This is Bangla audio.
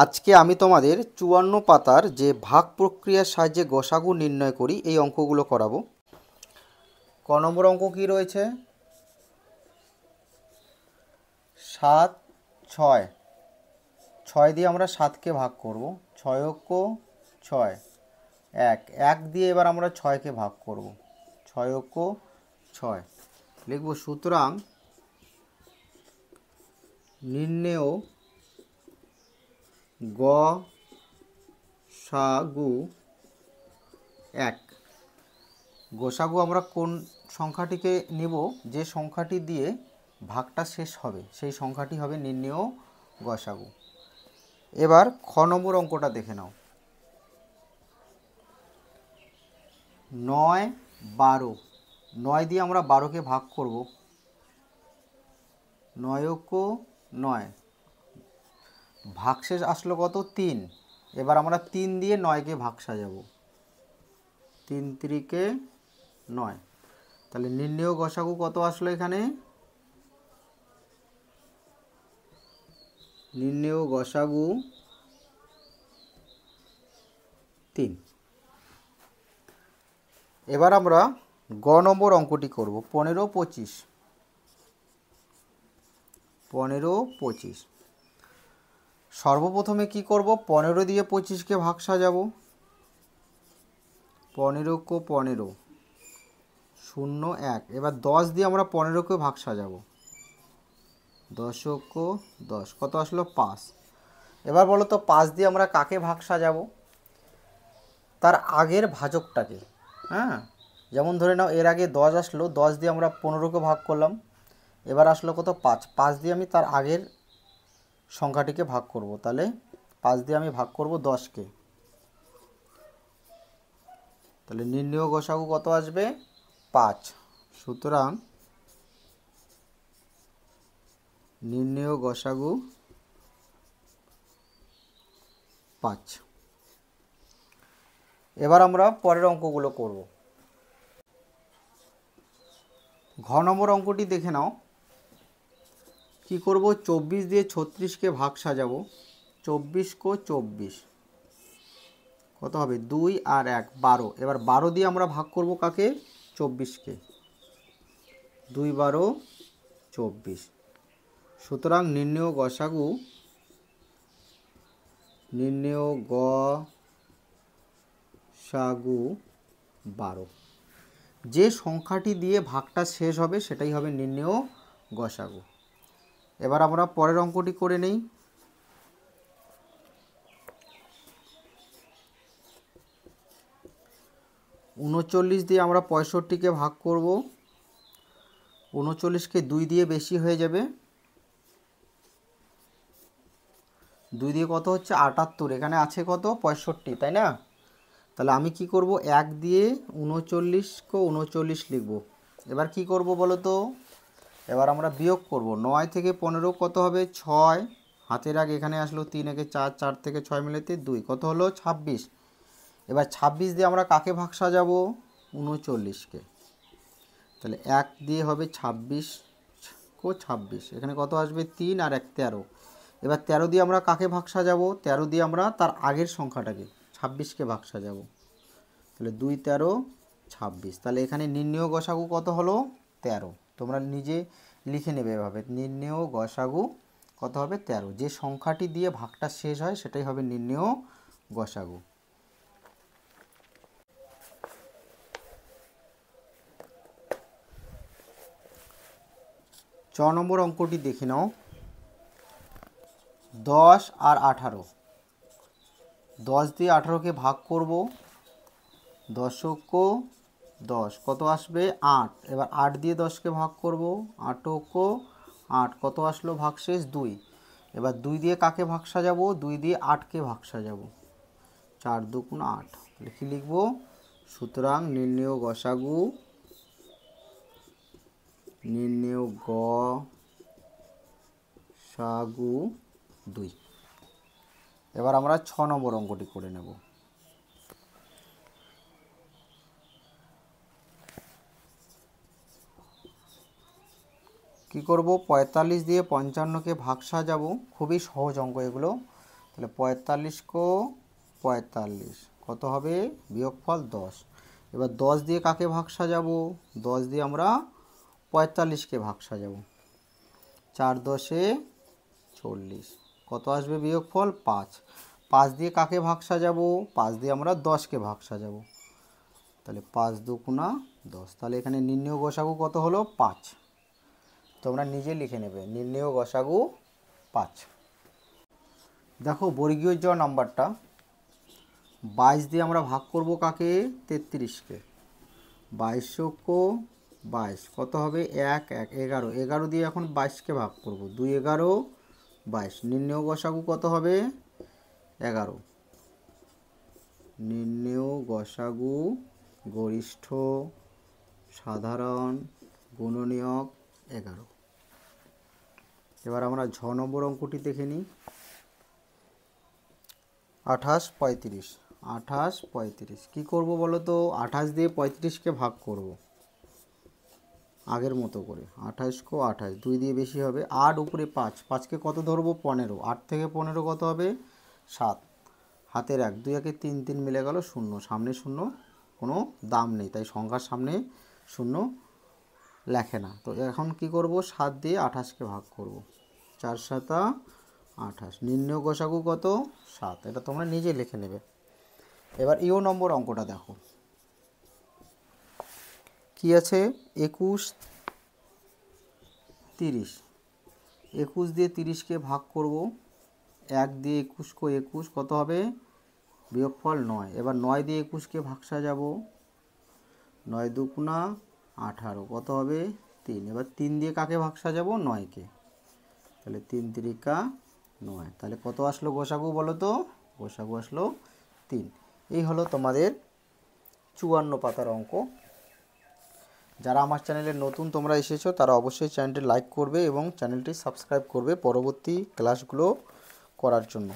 আজকে আমি তোমাদের ৫৪ পাতার যে ভাগ প্রক্রিয়ার সাহায্যে গসাগু নির্ণয় করি এই অঙ্কগুলো করাবো। ক নম্বর অঙ্ক কি রয়েছে? ৭ ৬ ৬ দিয়ে আমরা ৭কে ভাগ করব। ৬ অক্ষ ৬ ১ ১ দিয়ে এবার আমরা ৬কে ভাগ করব। ৬ অক্ষ ৬ লিখব। সুতরাং নির্ণেয় গসাগু ১। গোসাগু আমরা কোন সংখ্যাটিকে নেব? যে সংখ্যাটি দিয়ে ভাগটা শেষ হবে সেই সংখ্যাটি হবে নির্ণেয় গসাগু। এবার খ নম্বর অঙ্কটা দেখে নাও। ৯ ১২ ৯ দিয়ে আমরা ১২কে ভাগ করব। ৯ অক্ষ ৯ ভাগশেষ আসলো কত? ৩। এবার আমরা ৩ দিয়ে ৯কে ভাগ সাজাবো। ৩ তিরিকে ৯। তাহলে নির্ণেয় গসাগু কত আসলো এখানে? নির্ণেয় গসাগু ৩। এবার আমরা গ নম্বর অঙ্কটি করব। ১৫ ২৫ ১৫ ২৫ সর্বপ্রথমে কি করব? ১৫ দিয়ে ২৫কে ভাগ সাজাবো। ১৫ ক ১৫ শূন্য ১। এবার ১০ দিয়ে আমরা ১৫কে ভাগ সাজাবো। ১০ ক ১০ কত আসলো? ৫। এবার বলো তো ৫ দিয়ে আমরা কাকে ভাগ সাজাবো? তার আগের ভাজকটাকে। হ্যাঁ, যেমন ধরে নাও এর আগে ১০ আসলো, ১০ দিয়ে আমরা ১৫কে ভাগ করলাম। এবার আসলো কত? ৫। ৫ দিয়ে আমি তার আগের সংখ্যাটিকে ভাগ করব। তাহলে ৫ দিয়ে আমি ভাগ করব ১০কে। তাহলে নির্ণেয় গসাগু কত আসবে? ৫। সুতরাং নির্ণেয় গসাগু ৫। এবার আমরা পরের অঙ্কগুলো করব। ঘ নম্বর অঙ্কটি দেখে নাও। কি করব? ২৪ দিয়ে ৩৬কে ভাগ সাজাবো। ২৪ কো ২৪ কত হবে? ২ আর ১ ১২। এবার ১২ দিয়ে আমরা ভাগ করব কাকে? ২৪কে। ২ ১২ ২৪। সুতরাং নির্ণেয় গসাগু নির্ণেয় গসাগু ১২। যে সংখ্যাটি দিয়ে ভাগটা শেষ হবে সেটাই হবে নির্ণেয় গসাগু। এবার আমরা পরের অঙ্কটি করে নেই। ৩৯ দিয়ে আমরা ৬৫কে ভাগ করব। ৩৯কে ২ দিয়ে বেশি হয়ে যাবে। ২ দিয়ে কত হচ্ছে? ৭৮। এখানে আছে কত? ৬৫, তাই না? তাহলে আমি কি করব? ১ দিয়ে ৩৯কে ৩৯ লিখব। এবার কি করব বলো তো? এবার আমরা বিয়োগ করব। ৯ থেকে ১৫ কত হবে? ৬। হাতের আগে এখানে আসলো ৩ একে ৪, ৪ থেকে ৬ মিলাতে ২, কত হলো? ২৬। এবার ২৬ দিয়ে আমরা কাকে ভাগ সাজাবো? ৩৯কে। তাহলে ১ দিয়ে হবে ২৬ কো ২৬। এখানে কত আসবে? ৩ আর ১ ১৩। এবার ১৩ দিয়ে আমরা কাকে ভাগ সাজাবো? ১৩ দিয়ে আমরা তার আগের সংখ্যাটাকে ২৬কে ভাগ সাজাবো। তাহলে ২ ১৩ ২৬। তাহলে এখানে নির্ণেয় গসাগু কত হলো? ১৩। তোমরা নিজে লিখে নেবে এভাবে। নির্ণেয় গসাগু কত হবে? ১৩। যে সংখ্যাটি দিয়ে ভাগটা শেষ হয় সেটাই হবে নির্ণেয় গসাগু। চ নম্বর অঙ্কটি দেখে নাও। ১০ আর ১৮। ১০ দিয়ে ১৮কে ভাগ করব। ১০ অক্ষ ১০ কত আসবে? ৮। এবার ৮ দিয়ে ১০কে ভাগ করব। ৮ অক্ষ ৮ কত আসলো? ভাগশেষ ২। এবার ২ দিয়ে কাকে ভাগ সাজাবো? ২ দিয়ে ৮কে ভাগ সাজাবো। ৪ ২ ৮। তাহলে কী লিখব? সুতরাং নির্ণেয় গসাগু নির্ণেয় গসাগু ২। এবার আমরা ৬ নম্বর অঙ্কটি করে নেব। কি করব? ৪৫ দিয়ে ৫৫কে ভাগ সাজাবো। খুবই সহজ অঙ্ক এগুলো। তাহলে 45 কো 45 কত হবে, বিয়োগফল 10। এবার 10 দিয়ে কাকে ভাগ সাজাবো, 10 দিয়ে আমরা 45কে ভাগ সাজাবো। 4 10 40 কত আসবে, বিয়োগফল 5। 5 দিয়ে কাকে ভাগ সাজাবো, 5 দিয়ে আমরা 10কে ভাগ সাজাবো। তাহলে 5 দুগুণা 10। তাহলে এখানে নির্ণেয় গসাগু কত হলো, 5। তোমরা নিজে লিখে নেবে, নির্ণেয় গসাগু 5। দেখো বর্গীয় জ নাম্বারটা 22 দিয়ে আমরা ভাগ করব কাকে, 33কে। 22 কো 22 কত হবে, 1 1 11। 11 দিয়ে এখন 22কে ভাগ করব, 2 11 22। নির্ণেয় গসাগু কত হবে, 11। নির্ণেয় গসাগু গরিষ্ঠ সাধারণ গুণনীয়ক 11। এবার আমরা ঝ নম্বর অঙ্কটি দেখে নিই। 28 35 28 35 কী করবো বলো তো, 28 দিয়ে 35কে ভাগ করব আগের মতো করে। 28 কো 28, 2 দিয়ে বেশি হবে, 8 উপরে 5, 5কে কত ধরবো, 15। 8 থেকে 15 কত হবে, 7। হাতের 1, 2 একে 3, 3 মিলে গেল 0, সামনে 0 কোনো দাম নেই, তাই সংখ্যার সামনে 0 লেখে না। তো এখন কি করব, 7 দিয়ে 28কে ভাগ করব, 4 7 28। নির্ণেয় গসাগু কত, 7। এটা তোমরা নিজে লিখে নেবে। এবার ইও নম্বর অঙ্কটা দেখো কি আছে, 21 30। 21 দিয়ে 30কে ভাগ করব, 1 দিয়ে 21 কো 21 কত হবে, বিয়োগফল 9। এবার 9 দিয়ে 21কে ভাগ সাজাবো, 9 দুগুণা 18 কত হবে, 3। এবার 3 দিয়ে কাকে ভাগ সাজাবো, 9কে। তাহলে 3 3 9। তাহলে কত আসলো গোসাগু বলো তো, গোসাগু আসলো 3। এই হলো তোমাদের 54 পাতার অঙ্ক। যারা আমার চ্যানেলে নতুন তোমরা এসেছো তারা অবশ্যই চ্যানেলটি লাইক করবে এবং চ্যানেলটি সাবস্ক্রাইব করবে পরবর্তী ক্লাসগুলো করার জন্য।